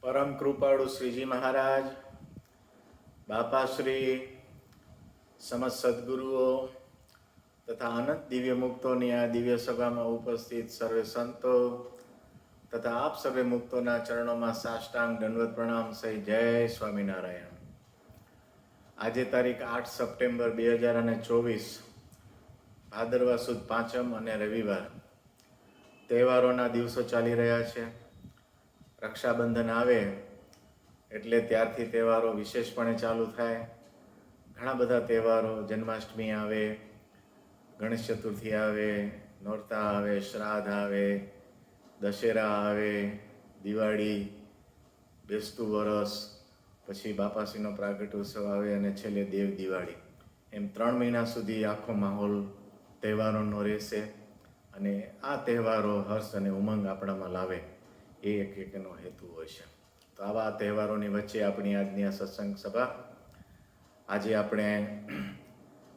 પરમ કૃપાળુ શ્રીજી મહારાજ, બાપાશ્રી, સમસ્ત સદગુરુઓ તથા અનંત દિવ્ય મુક્તોની આ દિવ્ય સભામાં ઉપસ્થિત સર્વે સંતો તથા આપ સર્વે મુક્તોના ચરણોમાં સાષ્ટાંગ દંડવત પ્રણામ સહિત જય સ્વામિનારાયણ. આજે તારીખ 8 સપ્ટેમ્બર 2024, ભાદરવા સુદ પાંચમ અને રવિવાર. તહેવારોના દિવસો ચાલી રહ્યા છે. રક્ષાબંધન આવે એટલે ત્યારથી તહેવારો વિશેષપણે ચાલુ થાય. ઘણા બધા તહેવારો, જન્માષ્ટમી આવે, ગણેશ ચતુર્થી આવે, નોરતા આવે, શ્રાદ્ધ આવે, દશેરા આવે, દિવાળી, બેસતું વરસ, પછી બાપાશ્રીનો પ્રાગટ્યોત્સવ આવે અને છેલ્લે દેવ દિવાળી. એમ 3 મહિના સુધી આખો માહોલ તહેવારોનો રહેશે અને આ તહેવારો હર્ષ અને ઉમંગ આપણામાં લાવે એ એકનો હેતુ હોય છે. તો આવા તહેવારોની વચ્ચે આપણી આજની આ સત્સંગ સભા. આજે આપણે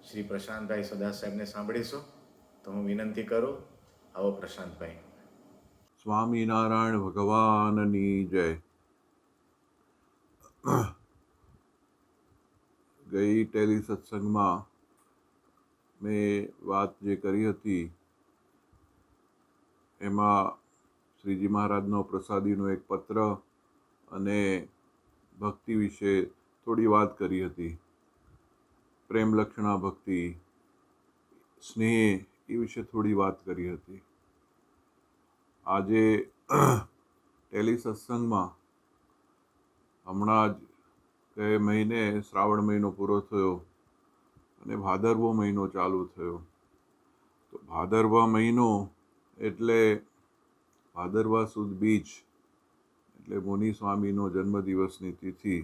શ્રી પ્રશાંતભાઈ સદા સાહેબને સાંભળીશું. તો હું વિનંતી કરું, આવો પ્રશાંતભાઈ. સ્વામિનારાયણ ભગવાનની જય. ગઈ ટેલી સત્સંગમાં મેં વાત જે કરી હતી એમાં શ્રીજી મહારાજનો પ્રસાદીનો એક પત્ર અને ભક્તિ વિશે થોડી વાત કરી હતી. પ્રેમ લક્ષણા ભક્તિ, સ્નેહ, એ વિશે થોડી વાત કરી હતી. આજે ટેલી સત્સંગમાં હમણાં જ તે મહિને શ્રાવણ મહિનો પૂરો થયો અને ભાદરવો મહિનો ચાલુ થયો. તો ભાદરવા મહિનો એટલે ભાદરવા સુદ બીજ, એટલે મુનિ સ્વામીનો જન્મદિવસની તિથિ.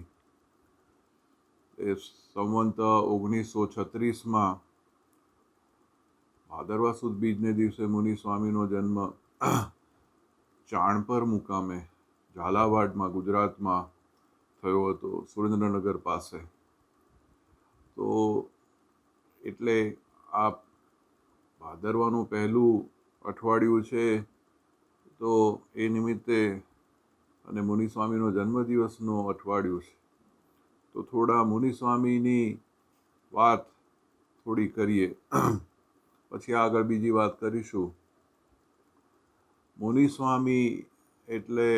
એ સંવંત 1936માં ભાદરવા સુદ બીજને દિવસે મુનિ સ્વામીનો જન્મ ચાણપર મુકામે ઝાલાવાડમાં ગુજરાતમાં થયો હતો, સુરેન્દ્રનગર પાસે. તો એટલે આ ભાદરવાનું પહેલું અઠવાડિયું છે. તો એ નિમિત્તે અને મુનિસ્વામીનો જન્મદિવસનો અઠવાડિયું છે. તો થોડા મુનિસ્વામીની વાત થોડી કરીએ, પછી આગળ બીજી વાત કરીશું. મુનિસ્વામી એટલે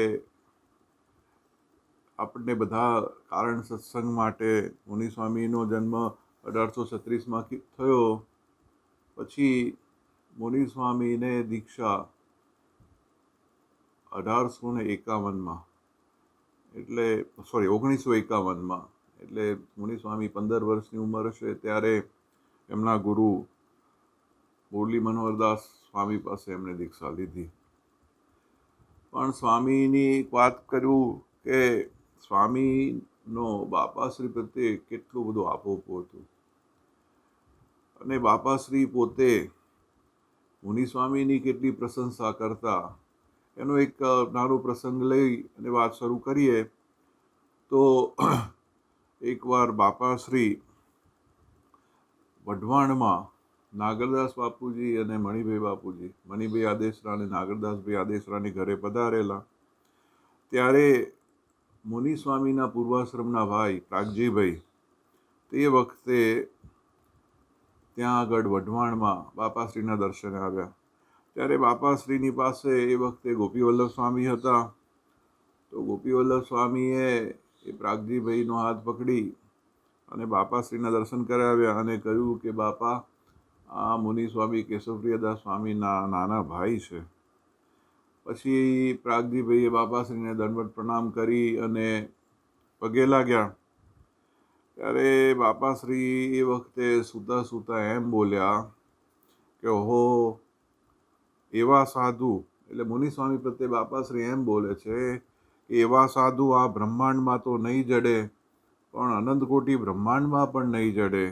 આપણને બધા કારણ સત્સંગ માટે મુનિસ્વામીનો જન્મ 1836માં થયો. પછી મુનિસ્વામીને દીક્ષા 1851માં, એટલે 1951માં, એટલે મુનિસ્વામી 15 વર્ષની ઉંમર હશે ત્યારે એમના ગુરુ મુરલી મનોહરદાસ સ્વામી પાસે એમણે દીક્ષા લીધી. પણ સ્વામીની વાત કરું કે સ્વામીનો બાપાશ્રી પ્રત્યે કેટલું બધું આપોપો હતું. અને બાપાશ્રી પોતે મુનિસ્વામીની કેટલી પ્રશંસા કરતા, એનો એક નાનો પ્રસંગ લઈ અને વાત શરૂ કરીએ. તો એકવાર બાપાશ્રી વઢવાણમાં નાગરદાસ બાપુજી અને મણિભાઈ બાપુજી, મણિભાઈ આદેશરા અને નાગરદાસભાઈ આદેશરાની ઘરે પધારેલા. ત્યારે મુનિસ્વામીના પૂર્વાશ્રમના ભાઈ પ્રાગજીભાઈ તે વખતે ત્યાં આગળ વઢવાણમાં બાપાશ્રીના દર્શને આવ્યા. ત્યારે બાપાશ્રીની પાસે એ વખતે ગોપીવલ્લભ સ્વામી હતા. તો ગોપીવલ્લભ સ્વામીએ એ પ્રાગજીભાઈનો હાથ પકડી અને બાપાશ્રીના દર્શન કરાવ્યા અને કહ્યું કે બાપા, આ મુનિસ્વામી કેશવપ્રિયદાસ સ્વામીના નાના ભાઈ છે. પછી પ્રાગજીભાઈએ બાપાશ્રીને દંડવત પ્રણામ કરી અને પગે લાગ્યા. ત્યારે બાપાશ્રી એ વખતે સૂતા સૂતા એમ બોલ્યા કે ઓહો, એવા સાધુ, એટલે મુનિસ્વામી પ્રત્યે બાપાશ્રી એમ બોલે છે કે એવા સાધુ આ બ્રહ્માંડમાં તો નહીં જડે, પણ અનંતકોટી બ્રહ્માંડમાં પણ નહીં જડે,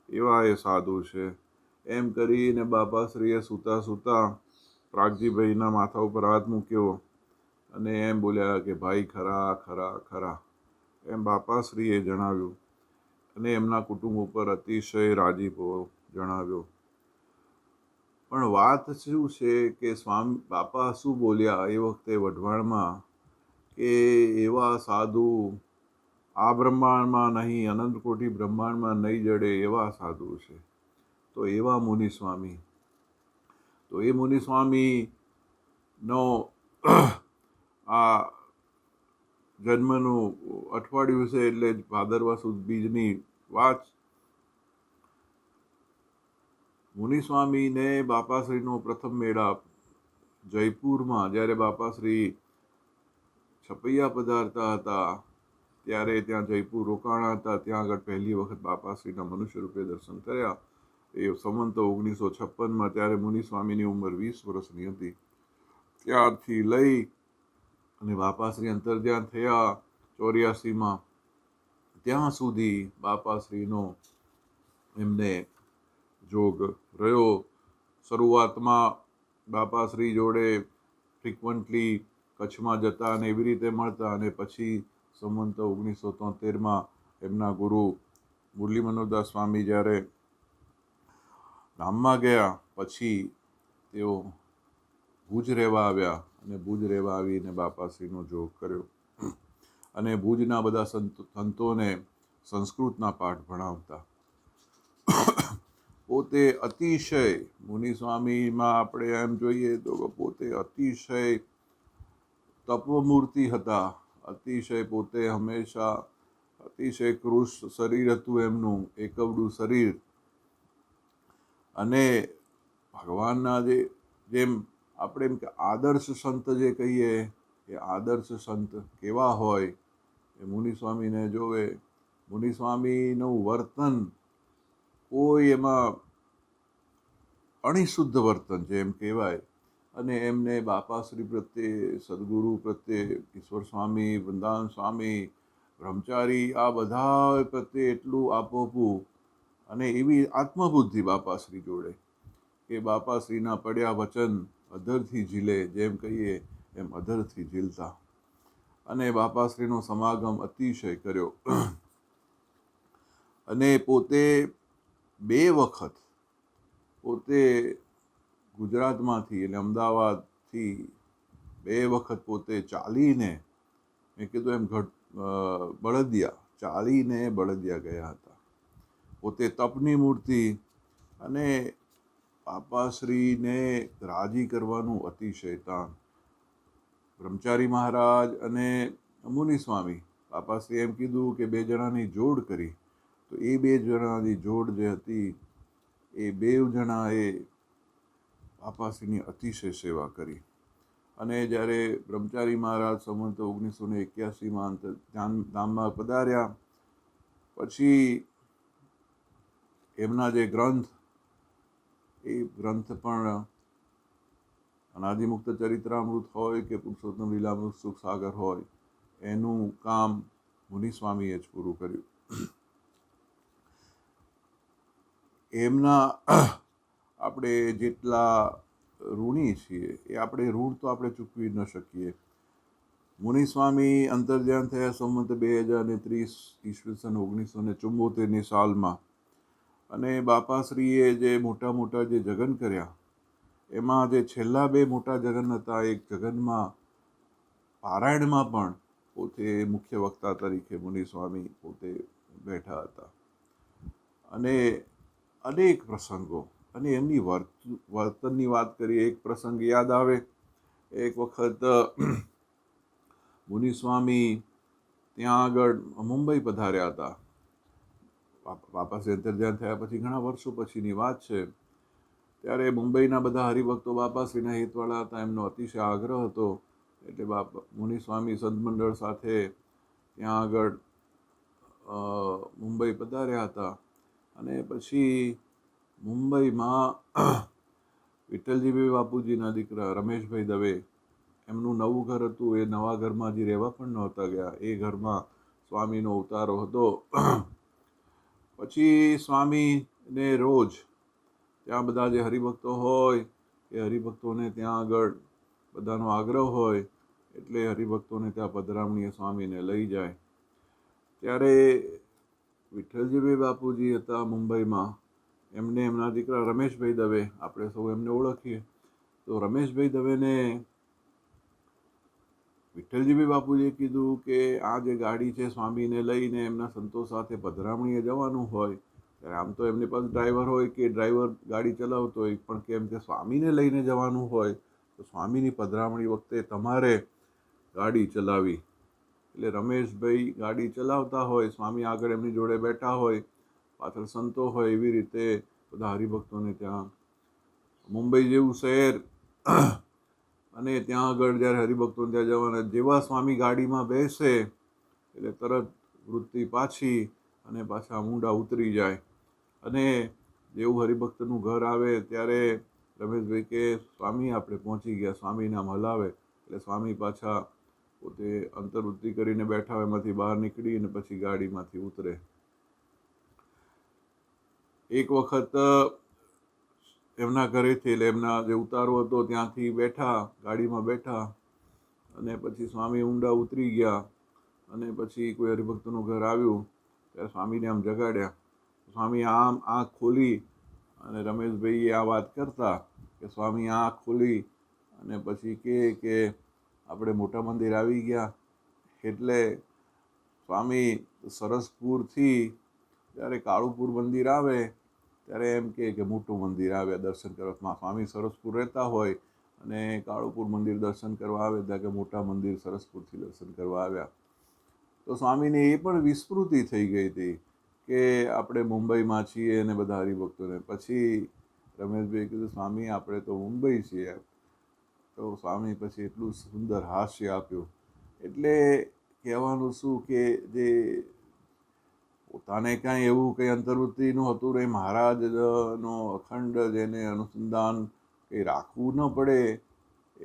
એવા એ સાધુ છે. એમ કરીને બાપાશ્રીએ સૂતા સૂતા પ્રાગજીભાઈના માથા ઉપર હાથ મૂક્યો અને એમ બોલ્યા કે ભાઈ ખરા ખરા ખરા, એમ બાપાશ્રીએ જણાવ્યું. અને એમના કુટુંબ ઉપર અતિશય રાજીપો જણાવ્યો. પણ વાત શું છે કે બાપા શું બોલ્યા એ વખતે વઢવાણમાં કે એવા સાધુ આ બ્રહ્માંડમાં નહીં, અનંત કોટી બ્રહ્માંડમાં નહીં જડે એવા સાધુ છે. તો એવા મુનિ સ્વામી, તો એ મુનિ સ્વામીનો આ જન્મનું અઠવાડિયું છે, એટલે જ ભાદરવા સુદ બીજની વાત. મુનિ સ્વામીને બાપાશ્રીનો પ્રથમ મેળાપ જયપુરમાં, જ્યારે બાપાશ્રી છપૈયા પધારતા હતા ત્યારે ત્યાં જયપુર રોકાણા હતા. ત્યાં આગળ પહેલી વખત બાપાશ્રીના મનુષ્ય રૂપે દર્શન થયા. એ સંવંત 1956માં. ત્યારે મુનિ સ્વામીની ઉંમર 20 વર્ષની હતી. ત્યારથી લઈ અને બાપાશ્રી અંતર્ધ્યાન થયા 84માં, ત્યાં સુધી બાપાશ્રીનો એમને જોગ રહ્યો. શરૂઆતમાં બાપાશ્રી જોડે ફ્રિકવન્ટલી કચ્છમાં જતા અને એવી રીતે મળતા, અને પછી સંવંત 1973માં એમના ગુરુ મુરલી મનોહરદાસ સ્વામી જ્યારે ધામમાં ગયા, પછી તેઓ ભુજ રહેવા આવ્યા, અને ભુજ રહેવા આવીને બાપાશ્રીનો જોગ કર્યો, અને ભુજના બધા સંતોને સંસ્કૃતના પાઠ ભણાવતા. પોતે અતિશય મુનિ સ્વામીમાં આપણે એમ જોઈએ તો પોતે અતિશય તપમૂર્તિ હતા. અતિશય પોતે હંમેશા અતિશય કૃશ શરીર હતું એમનું, એકવડું શરીર. અને ભગવાનના જેમ આપણે એમ કે આદર્શ સંત જે કહીએ, એ આદર્શ સંત કેવા હોય એ મુનિ સ્વામીને જોવે. મુનિ સ્વામીનું વર્તન કોઈ એમાં અણિશુદ્ધ વર્તન જેમ કહેવાય. અને એમને બાપાશ્રી પ્રત્યે, સદગુરુ પ્રત્યે, ઈશ્વર સ્વામી, વૃંદાવન સ્વામી, બ્રહ્મચારી, આ બધા પ્રત્યે એટલું આપોપું, અને એવી આત્મબુદ્ધિ બાપાશ્રી જોડે કે બાપાશ્રીના પડ્યા વચન અધરથી ઝીલે, જેમ કહીએ એમ અધરથી ઝીલતા. અને બાપાશ્રીનો સમાગમ અતિશય કર્યો. અને પોતે 2 વખત પોતે ગુજરાતમાંથી એટલે અમદાવાદથી 2 વખત પોતે ચાલીને, મેં કીધું એમ બળદિયા ચાલીને બળદિયા ગયા હતા. પોતે તપની મૂર્તિ. અને બાપાશ્રીને રાજી કરવાનું અતિશય તાન. બ્રહ્મચારી મહારાજ અને મુનિ સ્વામી, બાપાશ્રી એમ કીધું કે 2 જણાની જોડ કરી. તો એ 2 જણાની જોડ જે હતી, એ 2 જણાએ બાપાશ્રીની અતિશય સેવા કરી. અને જ્યારે બ્રહ્મચારી મહારાજ સંવંત 1981માં ધામમાં પધાર્યા, પછી એમના જે ગ્રંથ, એ ગ્રંથ પણ અનાદિમુક્ત ચરિત્રામૃત હોય કે પુરુષોત્તમ લીલામૃત સુખ સાગર હોય, એનું કામ મુનિ સ્વામીએ જ પૂરું કર્યું. એમના આપણે જેટલા ઋણી છીએ, એ આપણે ઋણ તો આપણે ચૂકવી ન શકીએ. મુનિ સ્વામી અંતર્ધ્યાન થયા સંવંત 2030 ઈસવીસન 1974ની સાલમાં. અને બાપાશ્રીએ જે મોટા મોટા જે જગન કર્યા, એમાં જે છેલ્લા 2 મોટા જગન હતા, એક જગનમાં પારાયણમાં પણ પોતે મુખ્ય વક્તા તરીકે મુનિ સ્વામી પોતે બેઠા હતા. અને અનેક પ્રસંગો, અને એમની વર્તનની વાત કરીએ, એક પ્રસંગ યાદ આવે. એક વખત મુનિ સ્વામી ત્યાં આગળ મુંબઈ પધાર્યા હતા. બાપાશ્રી અંતર્ધ્યાન થયા પછી ઘણા વર્ષો પછીની વાત છે. ત્યારે મુંબઈના બધા હરિભક્તો બાપાશ્રીના હિતવાળા હતા, એમનો અતિશય આગ્રહ હતો. એટલે મુનિ સ્વામી સંતમંડળ સાથે ત્યાં આગળ મુંબઈ પધાર્યા હતા. અને પછી મુંબઈમાં વિઠ્ઠલજીભાઈ બાપુજીના દીકરા રમેશભાઈ દવે, એમનું નવું ઘર હતું. એ નવા ઘરમાં હજી રહેવા પણ નહોતા ગયા. એ ઘરમાં સ્વામીનો ઉતારો હતો. પછી સ્વામીને રોજ ત્યાં બધા જે હરિભક્તો હોય, એ હરિભક્તોને ત્યાં આગળ બધાનો આગ્રહ હોય, એટલે હરિભક્તોને ત્યાં પધરામણીએ સ્વામીને લઈ જાય. ત્યારે વિઠ્ઠલજીભાઈ બાપુજી હતા મુંબઈમાં. એમને એમના દીકરા રમેશભાઈ દવે, આપણે સૌ એમને ઓળખીએ. તો રમેશભાઈ દવેને વિઠ્ઠલજીભાઈ બાપુજીએ કીધું કે આ જે ગાડી છે સ્વામીને લઈને એમના સંતો સાથે પધરામણીએ જવાનું હોય ત્યારે આમ તો એમની પાસે ડ્રાઈવર હોય કે ડ્રાઈવર ગાડી ચલાવતો હોય, પણ કેમ કે સ્વામીને લઈને જવાનું હોય તો સ્વામીની પધરામણી વખતે તમારે ગાડી ચલાવી. એટલે રમેશભાઈ ગાડી ચલાવતા હોય, સ્વામી આગળ એમની જોડે બેઠા હોય, પાછળ સંતો હોય, એવી રીતે બધા હરિભક્તોને ત્યાં મુંબઈ જેવું શહેર અને ત્યાં આગળ જ્યારે હરિભક્તોને ત્યાં જવાના, જેવા સ્વામી ગાડીમાં બેસે એટલે તરત વૃત્તિ પાછી અને પાછા મૂંડા ઉતરી જાય. અને જેવું હરિભક્તનું ઘર આવે ત્યારે રમેશભાઈ કે સ્વામી આપણે પહોંચી ગયા, સ્વામી નામ હલાવે એટલે સ્વામી પાછા પોતે અંતર્વૃત્તિ કરીને બેઠા હોય એમાંથી બહાર નીકળી અને પછી ગાડીમાંથી ઉતરે. એક વખત એમના ઘરેથી એટલે એમના જે ઉતારો હતો ત્યાંથી બેઠા, ગાડીમાં બેઠા અને પછી સ્વામી ઊંડા ઉતરી ગયા અને પછી કોઈ હરિભક્તનું ઘર આવ્યું ત્યારે સ્વામીને આમ જગાડ્યા. સ્વામી આમ આંખ ખોલી અને રમેશભાઈએ આ વાત કરતા કે સ્વામી આંખ ખોલી અને પછી કે આપણે મોટા મંદિર આવી ગયા. એટલે સ્વામી સરસપુરથી જ્યારે કાળુપુર મંદિર આવે ત્યારે એમ કે મોટું મંદિર આવ્યા દર્શન કરવા. સ્વામી સરસપુર રહેતા હોય અને કાળુપુર મંદિર દર્શન કરવા આવે ત્યાં કે મોટા મંદિર સરસપુરથી દર્શન કરવા આવ્યા. તો સ્વામીને એ પણ વિસ્મૃતિ થઈ ગઈ હતી કે આપણે મુંબઈમાં છીએ અને બધા હરિભક્તોને. પછી રમેશભાઈ કીધું સ્વામી આપણે તો મુંબઈ છીએ. તો સ્વામી પછી એટલું સુંદર હાસ્ય આપ્યું. એટલે કહેવાનું શું કે જે પોતાને કાંઈ એવું કંઈ અંતર્વૃત્તિનું હતું નહીં, મહારાજનો અખંડ જેને અનુસંધાન કંઈ રાખવું ન પડે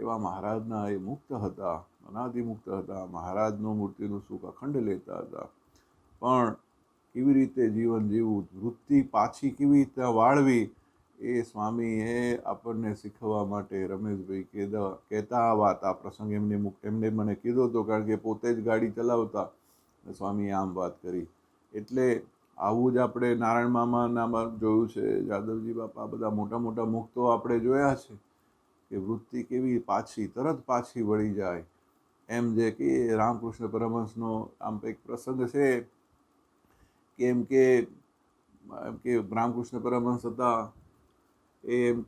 એવા મહારાજના એ મુક્ત હતા, અનાદિમુક્ત હતા. મહારાજનું મૂર્તિનું સુખ અખંડ લેતા હતા. પણ કેવી રીતે જીવન જીવવું, વૃત્તિ પાછી કેવી રીતે વાળવી, એ સ્વામીએ આપણને શીખવવા માટે રમેશભાઈ કહેતા આ વાત, આ પ્રસંગ એમને મને કીધો હતો, કારણ કે પોતે જ ગાડી ચલાવતા. સ્વામીએ આમ વાત કરી. એટલે આવું જ આપણે નારાયણ મામાના જોયું છે, જાદવજી બાપા, બધા મોટા મોટા મુક્તો આપણે જોયા છે કે વૃત્તિ કેવી પાછી તરત પાછી વળી જાય. એમ જે કે રામકૃષ્ણ પરમહંસનો આમ એક પ્રસંગ છે કે એમ કે રામકૃષ્ણ પરમહંસ હતા એમ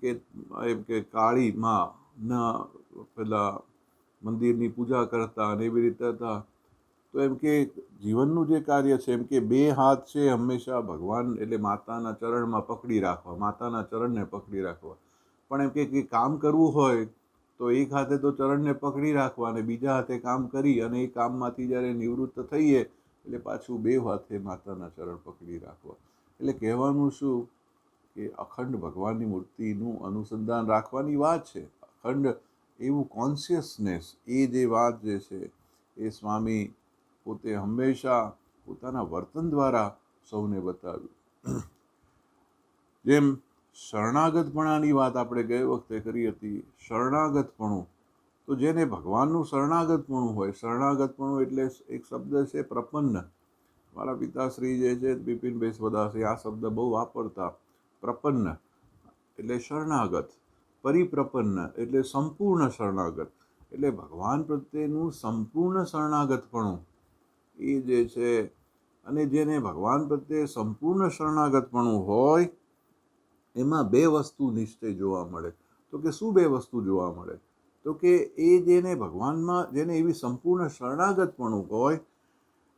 કે કાળી માં પેલા મંદિરની પૂજા કરતા અને એવી રીતે હતા. તો એમ કે જીવનનું જે કાર્ય છે એમ કે બે હાથ છે હંમેશા ભગવાન એટલે માતાના ચરણમાં પકડી રાખવા, માતાના ચરણને પકડી રાખવા. પણ એમ કે કામ કરવું હોય તો એક હાથે તો ચરણને પકડી રાખવા અને બીજા હાથે કામ કરી અને એ કામમાંથી જ્યારે નિવૃત્ત થઈએ એટલે પાછું બે હાથે માતાના ચરણ પકડી રાખવા. એટલે કહેવાનું શું કે અખંડ ભગવાનની મૂર્તિનું અનુસંધાન રાખવાની વાત છે. અખંડ એવું કોન્શિયસનેસ, એ જે વાત જે છે એ સ્વામી પોતે હંમેશા પોતાના વર્તન દ્વારા સૌને બતાવ્યું. જેમ શરણાગતપણાની વાત આપણે ગઈ વખતે કરી હતી. શરણાગતપણું તો જેને ભગવાનનું શરણાગતપણું હોય, શરણાગતપણું એટલે એક શબ્દ છે પ્રપન્ન. મારા પિતાશ્રી જે છે બિપિનભાઈ સ્વદાસી આ શબ્દ બહુ વાપરતા. પ્રપન્ન એટલે શરણાગત, પરિપ્રપન્ન એટલે સંપૂર્ણ શરણાગત. એટલે ભગવાન પ્રત્યેનું સંપૂર્ણ શરણાગતપણું એ જે છે. અને જેને ભગવાન પ્રત્યે સંપૂર્ણ શરણાગતપણું હોય એમાં બે વસ્તુ નિશ્ચય જોવા મળે. તો કે શું બે વસ્તુ જોવા મળે? તો કે એ જેને ભગવાનમાં જેને એવી સંપૂર્ણ શરણાગતપણું હોય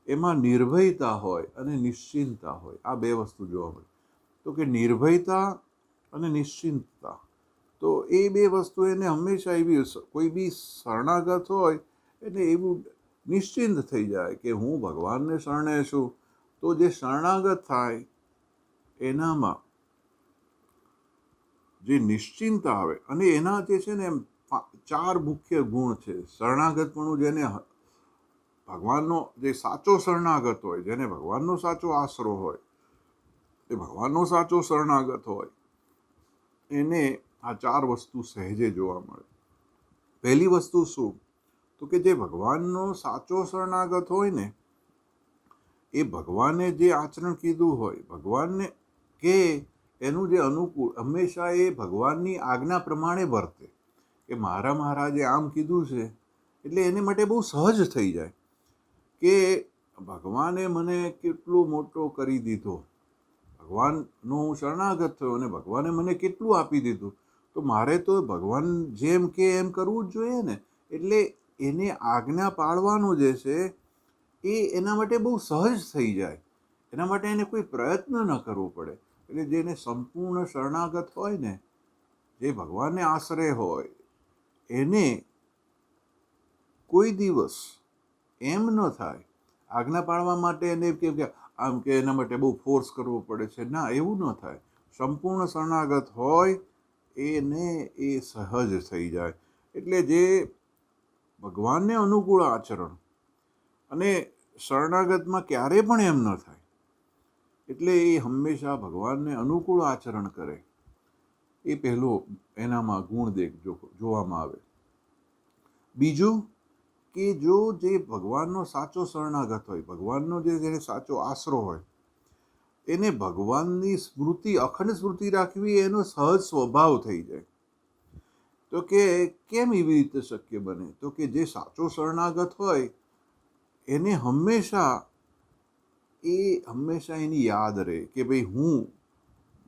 એમાં નિર્ભયતા હોય અને નિશ્ચિંતતા હોય. આ બે વસ્તુ જોવા મળે. તો કે નિર્ભયતા અને નિશ્ચિંતતા, તો એ બે વસ્તુ એને હંમેશા એવી, કોઈ બી શરણાગત હોય એટલે એવું નિશ્ચિંત થઈ જાય કે હું ભગવાનને શરણે છું. તો જે શરણાગત થાય એનામાં જે નિશ્ચિંતતા આવે અને એના જે છે ને એમ ચાર મુખ્ય ગુણ છે. શરણાગતપણું જેને ભગવાનનો જે સાચો શરણાગત હોય, જેને ભગવાનનો સાચો આશરો હોય, એ ભગવાનનો સાચો શરણાગત હોય એને આ ચાર વસ્તુ સહેજે જોવા મળે. પહેલી વસ્તુ શું? તો કે જે ભગવાનનો સાચો શરણાગત હોય ને એ ભગવાને જે આચરણ કીધું હોય, ભગવાનને કે એનું જે અનુકૂળ, હંમેશા એ ભગવાનની આજ્ઞા પ્રમાણે વર્તે. કે મારા મહારાજે આમ કીધું છે એટલે એને માટે બહુ સહજ થઈ જાય કે ભગવાને મને કેટલો મોટો કરી દીધો, ભગવાનનો હું શરણાગત થયો અને ભગવાને મને કેટલું આપી દીધું, તો મારે તો ભગવાન જેમ કે એમ કરવું જ જોઈએ ને. એટલે એને આજ્ઞા પાળવાનો જે છે એ એના માટે બહુ સહજ થઈ જાય, એના માટે એને કોઈ પ્રયત્ન ન કરવો પડે. એટલે જેને સંપૂર્ણ શરણાગત હોય ને, જે ભગવાનને આશરે હોય, એને કોઈ દિવસ એમ ન થાય આજ્ઞા પાળવા માટે એને કેમ કે આમ કે એના માટે બહુ ફોર્સ કરવો પડે છે. ના, એવું ન થાય. સંપૂર્ણ શરણાગત હોય એને એ સહજ થઈ જાય. એટલે જે ભગવાનને અનુકૂળ આચરણ, અને શરણાગતમાં ક્યારે પણ એમ ન થાય, એટલે એ હંમેશા ભગવાનને અનુકૂળ આચરણ કરે, એ પહેલો એનામાં ગુણ જોવામાં આવે. બીજું કે જો જે ભગવાનનો સાચો શરણાગત હોય, ભગવાનનો જેને સાચો આશરો હોય, એને ભગવાનની સ્મૃતિ, અખંડ સ્મૃતિ રાખવી એનો સહજ સ્વભાવ થઈ જાય. તો કે કેમ એવી રીતે શક્ય બને? તો કે જે સાચો શરણાગત હોય એને હંમેશા એની યાદ રહે કે ભાઈ હું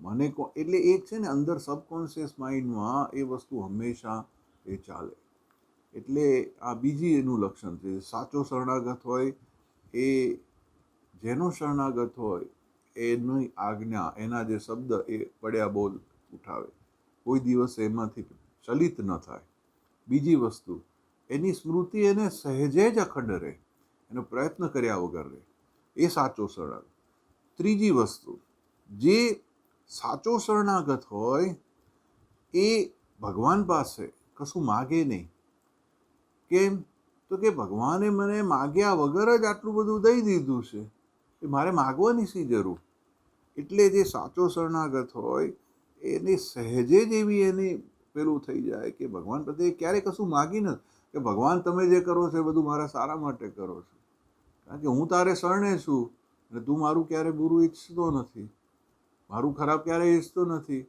મને એટલે એક છે ને અંદર સબકોન્શિયસ માઇન્ડમાં એ વસ્તુ હંમેશા એ ચાલે. એટલે આ બીજી એનું લક્ષણ છે. સાચો શરણાગત હોય એ જેનો શરણાગત હોય એની આજ્ઞા, એના જે શબ્દ એ પડ્યા બોલ ઉઠાવે, કોઈ દિવસ એમાંથી ચલિત ન થાય. બીજી વસ્તુ, એની સ્મૃતિ એને સહેજે જ અખંડ રહે, એનો પ્રયત્ન કર્યા વગર રહે, એ સાચો શરણાગત. ત્રીજી વસ્તુ, જે સાચો શરણાગત હોય એ ભગવાન પાસે કશું માગે નહીં. કેમ? તો કે ભગવાને મને માગ્યા વગર જ આટલું બધું દઈ દીધું છે, એ મારે માગવાની શી જરૂર? એટલે જે સાચો શરણાગત હોય એને સહેજે જ એવી એની પેલું થઈ જાય કે ભગવાન પ્રત્યે ક્યારે કશું માગી નથી, કે ભગવાન તમે જે કરો છો એ બધું મારા સારા માટે કરો છો, કારણ કે હું તારે શરણે છું અને તું મારું ક્યારે બુરું ઈચ્છતો નથી, મારું ખરાબ ક્યારેય ઈચ્છતો નથી,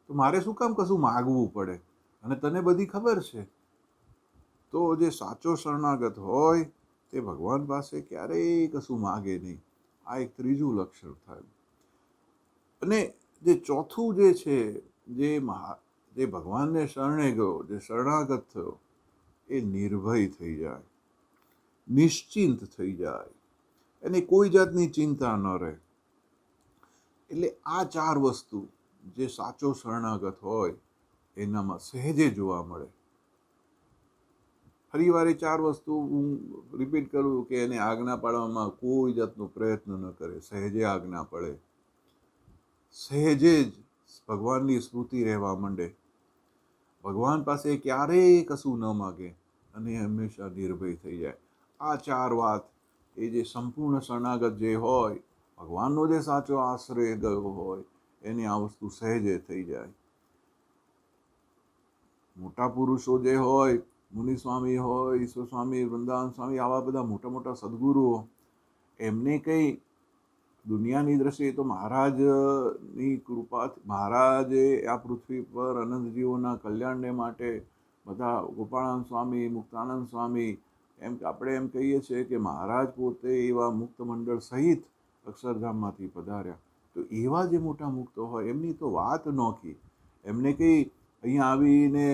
તો મારે શું કામ કશું માગવું પડે? અને તને બધી ખબર છે. તો જે સાચો શરણાગત હોય તે ભગવાન પાસે ક્યારેય કશું માગે નહીં. આ એક ત્રીજું લક્ષણ થાય. અને જે ચોથું જે છે, જે ભગવાનને શરણે ગયો, જે શરણાગત થયો, એ નિર્ભય થઈ જાય, નિશ્ચિંત થઈ જાય, એને કોઈ જાતની ચિંતા ન રહે. એટલે આ ચાર વસ્તુ જે સાચો શરણાગત હોય એનામાં સહેજે જોવા મળે. ફરી વાર એ ચાર વસ્તુ હું રિપીટ કરું કે એને આજ્ઞા પાડવામાં કોઈ જાતનો પ્રયત્ન ન કરે, સહેજે આજ્ઞા પડે, સહેજે જ ભગવાનની સ્મૃતિ રહેવા માંડે, ભગવાન પાસે ક્યારેય કશું ન માગે અને હંમેશા નિર્ભય થઈ જાય. આ ચાર વાત એ જે સંપૂર્ણ શરણાગત જે હોય, ભગવાનનો જે સાચો આશ્રય ગયો હોય, એને આ વસ્તુ સહેજે થઈ જાય. મોટા પુરુષો જે હોય, મુનિ સ્વામી હોય, ઈશ્વર સ્વામી, વૃંદાવન સ્વામી, આવા બધા મોટા મોટા સદગુરુઓ, એમને કંઈ દુનિયાની દ્રષ્ટિએ તો મહારાજની કૃપાથી, મહારાજે આ પૃથ્વી પર અનંત કલ્યાણને માટે બધા ગોપાળાનંદ સ્વામી, મુક્તાનંદ સ્વામી, એમ આપણે એમ કહીએ છીએ કે મહારાજ પોતે એવા મુક્ત મંડળ સહિત અક્ષરધામમાંથી પધાર્યા. તો એવા જે મોટા મુક્તો હોય એમની તો વાત નોખી. એમને કંઈ અહીંયા આવીને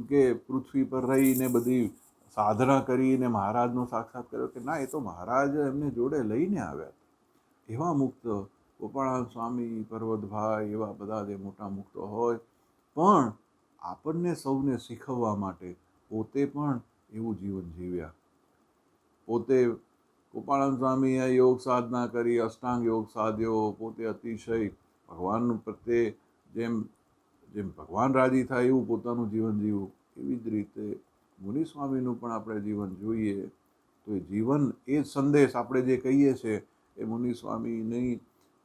કે પૃથ્વી પર રહીને બધી સાધના કરીને મહારાજનો સાક્ષાત કર્યો કે ના, એ તો મહારાજ એમને જોડે લઈને આવ્યા. એવા મુક્ત ગોપાળાનંદ સ્વામી, પર્વતભાઈ, એવા બધા જે મોટા મુક્તો હોય, પણ આપણને સૌને શીખવવા માટે પોતે પણ એવું જીવન જીવ્યા. પોતે ગોપાળાનંદ સ્વામીએ યોગ સાધના કરી, અષ્ટાંગ યોગ સાધ્યો, પોતે અતિશય ભગવાન પ્રત્યે જેમ ભગવાન રાજી થાય એવું પોતાનું જીવન જીવવું. એવી જ રીતે મુનિ સ્વામીનું પણ આપણે જીવન જોઈએ તો એ જીવન, એ સંદેશ આપણે જે કહીએ છીએ એ મુનિ સ્વામીની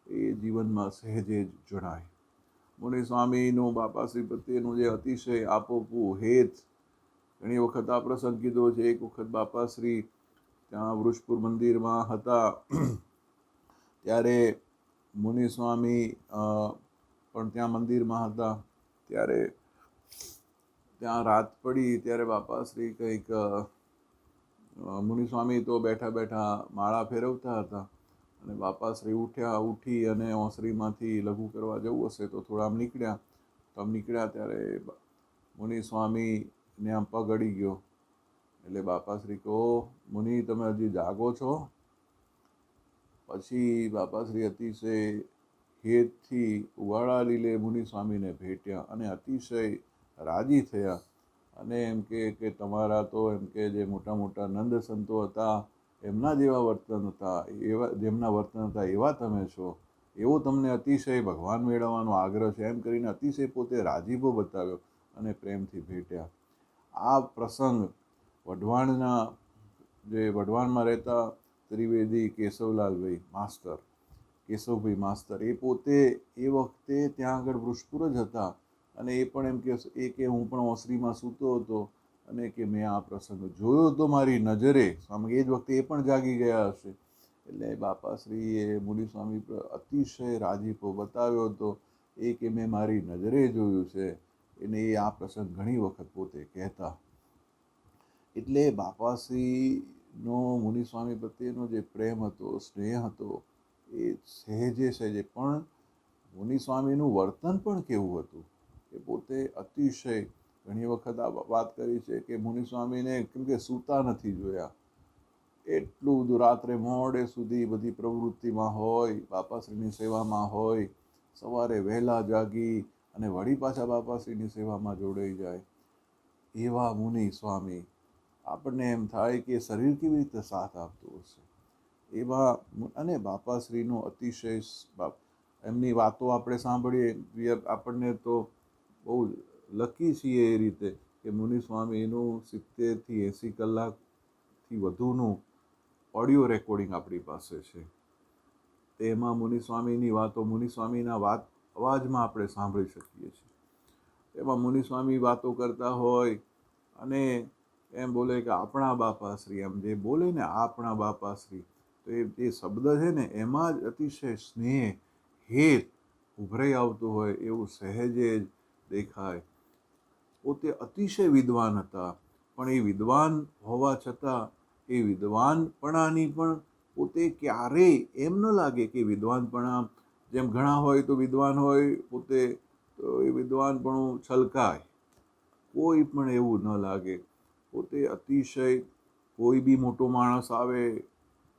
એ જીવનમાં સહેજે જ જણાય. મુનિ સ્વામીનું બાપાશ્રી પ્રત્યેનું જે અતિશય આપોપું હેત, ઘણી વખત આ પ્રસંગ કીધો છે. એક વખત બાપાશ્રી ત્યાં વૃષપુર મંદિરમાં હતા ત્યારે મુનિ સ્વામી પણ ત્યાં મંદિરમાં હતા. ત્યારે ત્યાં રાત પડી ત્યારે બાપાશ્રી કંઈક મુનિસ્વામી તો બેઠા બેઠા માળા ફેરવતા હતા અને બાપાશ્રી ઉઠી અને ઓસરીમાંથી લઘુ કરવા જવું હશે તો થોડા આમ નીકળ્યા ત્યારે મુનિસ્વામીને આમ પગ અડી ગયો. એટલે બાપાશ્રી કહો, મુનિ તમે હજી જાગો છો? પછી બાપાશ્રી અતિશય હેતથી ઉવાળા લીલે મુનિસ્વામીને ભેટ્યા અને અતિશય રાજી થયા અને એમ કે તમારા તો એમ કે જે મોટા મોટા નંદ સંતો હતા એમના જેવા વર્તન હતા, જેમના વર્તન હતા એવા તમે છો, એવો તમને અતિશય ભગવાન મેળવવાનો આગ્રહ છે, એમ કરીને અતિશય પોતે રાજીપો બતાવ્યો અને પ્રેમથી ભેટ્યા. આ પ્રસંગ વઢવાણમાં રહેતા ત્રિવેદી કેશવભાઈ માસ્તર એ પોતે એ વખતે ત્યાં આગળ વૃષપુર જ હતા અને એ પણ એમ કે હું પણ ઓસરીમાં સૂતો હતો અને કે મેં આ પ્રસંગ જોયો તો મારી નજરે. સ્વામી એ જ વખતે એ પણ જાગી ગયા હશે. એટલે બાપાશ્રીએ મુનિસ્વામી પર અતિશય રાજીપો બતાવ્યો હતો એ કે મેં મારી નજરે જોયું છે. એને એ આ પ્રસંગ ઘણી વખત પોતે કહેતા. એટલે બાપાશ્રીનો મુનિસ્વામી પ્રત્યેનો જે પ્રેમ હતો, સ્નેહ હતો, એ સહેજે પણ મુનિસ્વામીનું વર્તન પણ કેવું હતું કે પોતે અતિશય ઘણી વખત આ વાત કરી છે કે મુનિસ્વામીને કેમ કે સૂતા નથી જોયા. એટલું બધું રાત્રે મોડે સુધી બધી પ્રવૃત્તિમાં હોય, બાપાશ્રીની સેવામાં હોય, સવારે વહેલા જાગી અને વળી પાછા બાપાશ્રીની સેવામાં જોડાઈ જાય. એવા મુનિસ્વામી આપણને એમ થાય કે શરીર કેવી રીતે સાથ આપતું હશે. એવા અને બાપાશ્રીનો અતિશય એમની વાતો આપણે સાંભળીએ, આપણને તો બહુ લકી છીએ એ રીતે કે મુનિસ્વામીનું 70થી 80 કલાકથી વધુનું ઓડિયો રેકોર્ડિંગ આપણી પાસે છે. તેમાં મુનિસ્વામીની વાતો મુનિસ્વામીના અવાજમાં આપણે સાંભળી શકીએ છીએ. એમાં મુનિસ્વામી વાતો કરતા હોય અને એમ બોલે કે આપણા બાપાશ્રી, એમ જે બોલે ને આપણા બાપાશ્રી, તો એ શબ્દ છે ને એમાં જ અતિશય સ્નેહ, હેત ઉભરાઈ આવતું હોય એવું સહેજે જ દેખાય. પોતે અતિશય વિદ્વાન હતા પણ એ વિદ્વાન હોવા છતાં એ વિદ્વાનપણાની પણ પોતે ક્યારેય એમ ન લાગે કે વિદ્વાનપણા, જેમ ઘણા હોય તો વિદ્વાન હોય પોતે તો એ વિદ્વાનપણું છલકાય, કોઈ પણ એવું ન લાગે. પોતે અતિશય કોઈ બી મોટો માણસ આવે,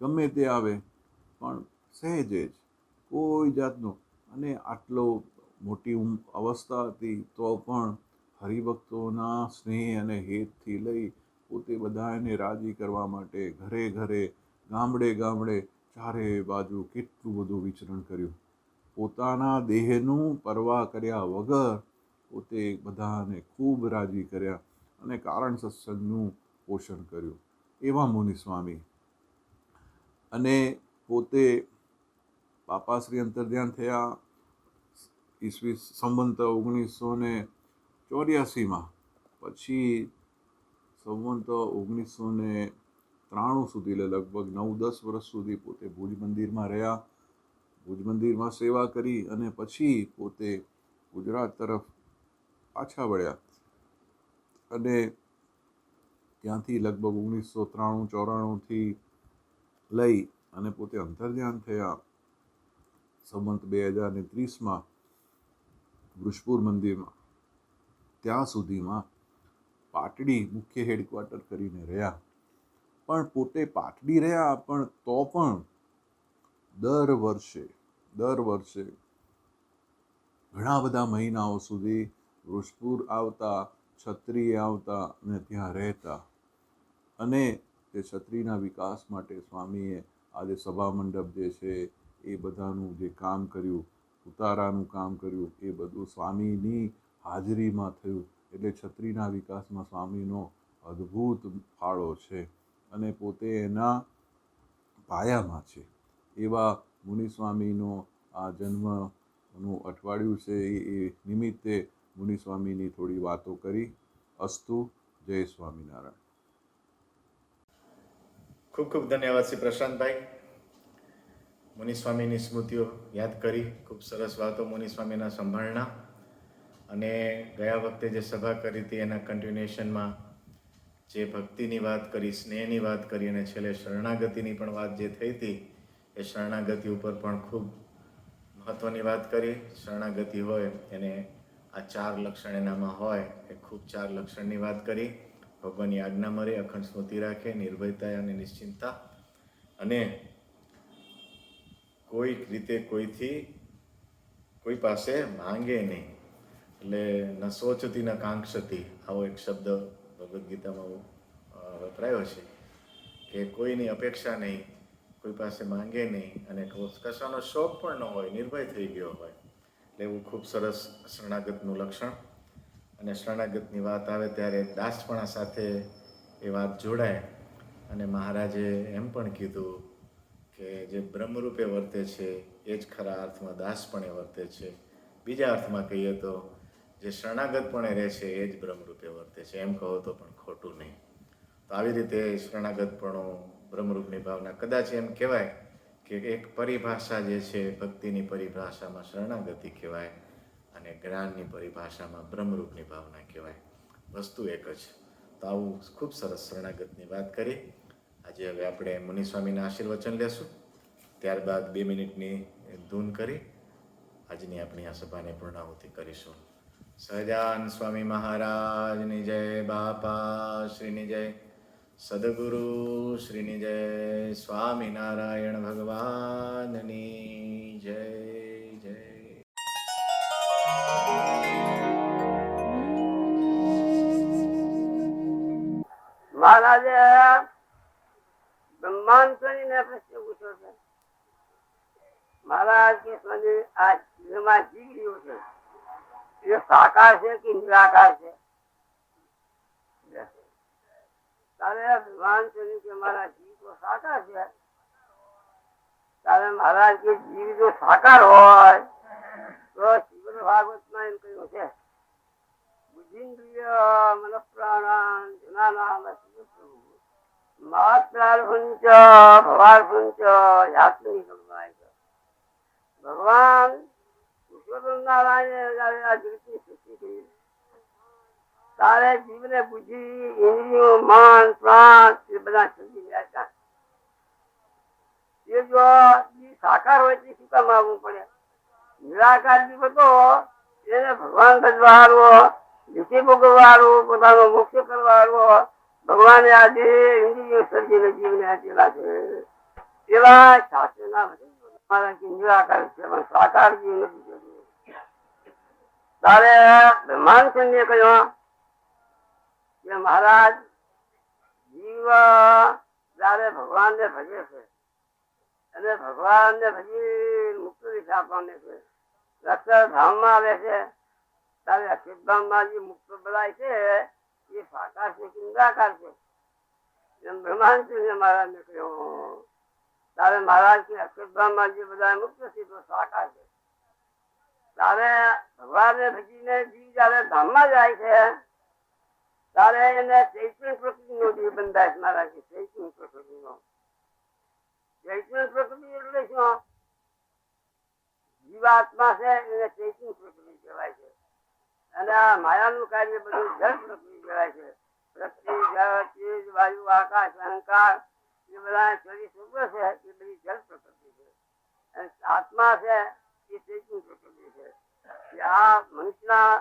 ગમે તે આવે, પણ સહેજે જ કોઈ જાતનો, અને આટલો મોટી અવસ્થા હતી તો પણ હરિભક્તોના સ્નેહ અને હેતથી લઈ પોતે બધાને રાજી કરવા માટે ઘરે ઘરે, ગામડે ગામડે, ચારે બાજુ કેટલું બધું વિચરણ કર્યું. પોતાના દેહનું પરવા કર્યા વગર પોતે બધાને ખૂબ રાજી કર્યા અને કારણ સત્સંગનું પોષણ કર્યું. એવા મુનિસ્વામી. અને પોતે બાપાશ્રી અંતર્ધ્યાન થયા સંવંત 1984માં. પછી સંવંત 1993 સુધી, લગભગ 9-10 વર્ષ સુધી પોતે ભુજ મંદિરમાં રહ્યા, ભુજ મંદિરમાં સેવા કરી અને પછી પોતે ગુજરાત તરફ પાછા વળ્યા અને ત્યાંથી લગભગ 1993-94થી લઈ અને પોતે અંતર્ધ્યાન થયા સંવંત 2030માં વૃષપુર મંદિરમાં. ત્યાં સુધીમાં પાટડી મુખ્ય હેડક્વાર્ટર કરીને રહ્યા. પણ પોતે પાટડી રહ્યા પણ તો પણ દર વર્ષે ઘણા બધા મહિનાઓ સુધી વૃષપુર આવતા, છત્રીએ આવતા અને ત્યાં રહેતા. અને તે છત્રીના વિકાસ માટે સ્વામીએ આજે સભા મંડપ જે છે એ બધાનું જે કામ કર્યું, ઉતારાનું કામ કર્યું, એ બધું સ્વામીની હાજરીમાં થયું. એટલે છત્રીના વિકાસમાં સ્વામીનો અદ્ભુત ફાળો છે અને પોતે એના પાયામાં છે. એવા મુનિસ્વામીનો આ જન્મનું અઠવાડિયું છે. એ નિમિત્તે મુનિસ્વામીની થોડી વાતો કરી. અસ્તુ. જય સ્વામિનારાયણ. ખૂબ ખૂબ ધન્યવાદ શ્રી પ્રશાંતભાઈ. મુનિસ્વામીની સ્મૃતિઓ યાદ કરી, ખૂબ સરસ વાતો મુનિસ્વામીના સંભાળના. અને ગયા વખતે જે સભા કરી હતી એના કન્ટિન્યુએશનમાં જે ભક્તિની વાત કરી, સ્નેહની વાત કરી અને છેલ્લે શરણાગતિની પણ વાત જે થઈ હતી એ શરણાગતિ ઉપર પણ ખૂબ મહત્ત્વની વાત કરી. શરણાગતિ હોય એને આ 4 લક્ષણ એનામાં હોય એ ખૂબ 4 લક્ષણની વાત કરી. ભગવાનની આજ્ઞા મળે, અખંડ સ્મૃતિ રાખે, નિર્ભયતા અને નિશ્ચિંતતા, અને કોઈક રીતે કોઈ પાસે માંગે નહીં. એટલે ન શોચતી ન કાંક્ષતી, આવો એક શબ્દ ભગવદ્ ગીતામાં વપરાયો છે કે કોઈની અપેક્ષા નહીં, કોઈ પાસે માંગે નહીં અને કશાનો શોખ પણ ન હોય, નિર્ભય થઈ ગયો હોય. એટલે એવું ખૂબ સરસ શરણાગતનું લક્ષણ. અને શરણાગતની વાત આવે ત્યારે દાસપણા સાથે એ વાત જોડાય. અને મહારાજે એમ પણ કીધું કે જે બ્રહ્મરૂપે વર્તે છે એ જ ખરા અર્થમાં દાસપણે વર્તે છે. બીજા અર્થમાં કહીએ તો જે શરણાગતપણે રહે છે એ જ બ્રહ્મરૂપે વર્તે છે, એમ કહો તો પણ ખોટું નહીં. તો આવી રીતે શરણાગતપણું, બ્રહ્મરૂપની ભાવના, કદાચ એમ કહેવાય કે એક પરિભાષા જે છે ભક્તિની પરિભાષામાં શરણાગતિ કહેવાય અને જ્ઞાનની પરિભાષામાં બ્રહ્મરૂપની ભાવના કહેવાય. વસ્તુ એક જ. તો આવું ખૂબ સરસ શરણાગતની વાત કરી. આજે હવે આપણે મુનિસ્વામીના આશીર્વચન લેશું, ત્યારબાદ 2 મિનિટની ધૂન કરી આજની આપણી આ સભાને પૂર્ણાહુતિ કરીશું. સહજાન સ્વામી મહારાજની જય, બાપા શ્રીની જય, સદગુરુ શ્રીની જય, સ્વામિનારાયણ ભગવાનની જય જય. મહારાજે બ્રહ્માંડ કરીને પ્રશ્ન પૂછ્યો છે. મહારાજ કે સ્વામી, આ જીવમાં જીવ રહ્યો છે એ સાકાર છે કે નિરાકાર છે? તારે ભગવાન સ્વામી કે મારા જીવ તો સાકાર છે. તારે મહારાજ કે જીવ જો સાકાર હોય તો શ્રીમદ ભાગવતમાં એમ કહ્યું છે, બુદ્ધિન્દ્રિય મનઃપ્રાણાન જનાનામ માત્રાર્ભુંચ ભવાર્ભુંચ યાત્રી ભગવાન. ભગવાન પુરુષોત્તમ નારાયણે જયારે આ જગતની સૃષ્ટિ કરી તારે જીવને બુદ્ધિ, ઇન્દ્રિયો, મન, પ્રાણ એ બધા સમજી ગયા હતા. એ જો સાકાર હોય તે શું કામ આવવું પડે? નિરાકાર જીવ હતો એને ભગવાન ભજવાડવો, નીતિ ભોગવવાળો, પોતાનો મોક્ષ કરવાળો, ભગવાને આજે ઇન્દ્રિયો સર્જીને જીવને આપેલા છે. એવા શાસ્ત્રના નિરાકાર છે, પણ સાકાર જીવ નથી. તારે બ્રહ્માંડ ને કહ્યું કે મહારાજ જીવ જયારે ભગવાનને ભજે છે અને ભગવાનને ભજી મુક્ત દિશા પામે છે, અક્ષરધામમાં આવે છે, તારે અક્ષરધામમાં જે મુક્ત બધાય છે એ સાકાર છે કે નિરાકાર છે? એમ બ્રહ્માંડ મહારાજને કહ્યું. તારે મહારાજ કે અક્ષરધામમાં જે બધા મુક્ત છે તો સાકાર છે. તારે ભગવાનને ભજીને જીવ જયારે ધામમાં જાય છે તારે એને ચૈતન્ય પ્રકૃતિનો જીવ બંધાય છે. મહારાજ કે ચૈતન્ય પ્રકૃતિનો. ચૈતન્ય પ્રકૃતિ એટલે શું? જીવાત્મા છે એને ચૈતન્ય પ્રકૃતિ કહેવાય છે. અને આ માયાનું કાર્ય બધું જળ પ્રકૃતિ કહેવાય છે. પૃથ્વી, જળ, તેજ, વાયુ, આકાશ, અહંકાર એ બધા 24 રૂપો છે એ બધી જળ પ્રકૃતિ છે. અને આત્મા છે એ ચૈતન્ય પ્રકૃતિ છે. આ મનુષ્યના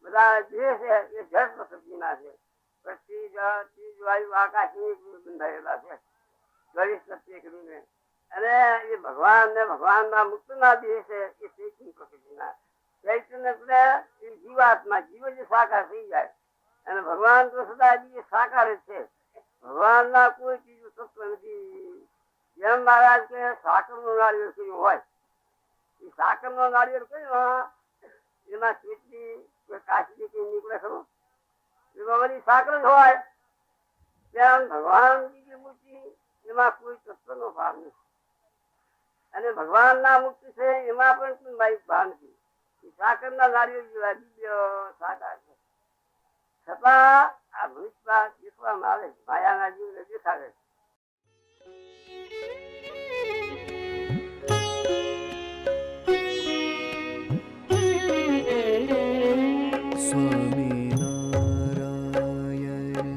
બધા જે છે એ જળ પ્રકૃતિના છે. પૃથ્વી, જળ, તેજ, વાયુ, આકાશ બંધાયેલા છે 24 સત્ય કરીને. અને એ ભગવાન ને ભગવાનના મુક્તના દેહ છે એ ચૈતન્ય પ્રકૃતિના. ચૈતન્ય એટલે એ જીવાત્મા, જીવ જ સાકાર થઈ જાય. અને ભગવાન તો સદા જીવ સાકાર જ છે. ભગવાનના કોઈ ચીજ તત્વ નથી. જેમ મહારાજ કે સાકરનું નાળિયેર કયું હોય, એ સાકરનો નાળિયેર કયું એમાં ચીટલી કે કાચલી કઈ નીકળે ખરું? એમાં બધી સાકર જ હોય. તેમ ભગવાન ની મૂર્તિ એમાં કોઈ તત્વનો ભાવ નથી. અને ભગવાન ના મુક્તિ છે એમાં પણ કોઈ માહિત ભાવ નથી. સાકર ના નાળિયેર જેવા દિવ્ય સાકાર છે. છતાં આ મનુષ્ય દેખવામાં આવે, માયાના જીવને દેખાડે. સ્વામિનારાયણ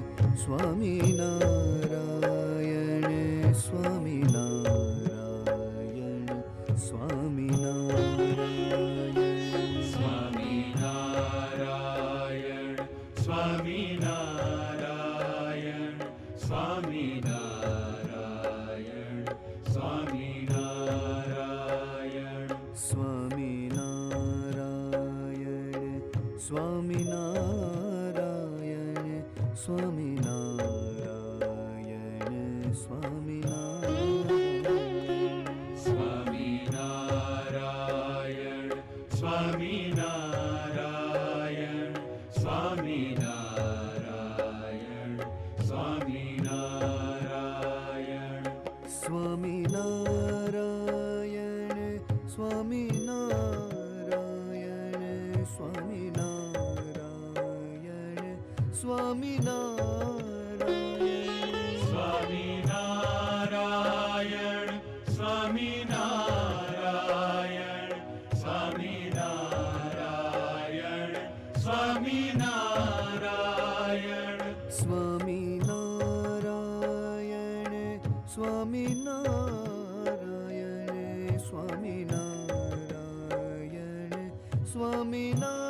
સ્વામિનારાયણ સ્વામિનારાયણ સ્વામિનારાયણ સ્વામિનારાયણ સ્વામિનારાયણ સ્વામિનારાયણ સ્વામિનારાયણ સ્વામિનારાયણ સ્વામિનારાયણ સ્વામિનારાયણ સ્વામિનારાયણ સ્વામિનારાયણ સ્વામિનારાયણ સ્વામિનારાયણ સ્વામિનારાયણ સ્વામિનારાયણ સ્વામિનારાયણ સ્વામિનારાયણ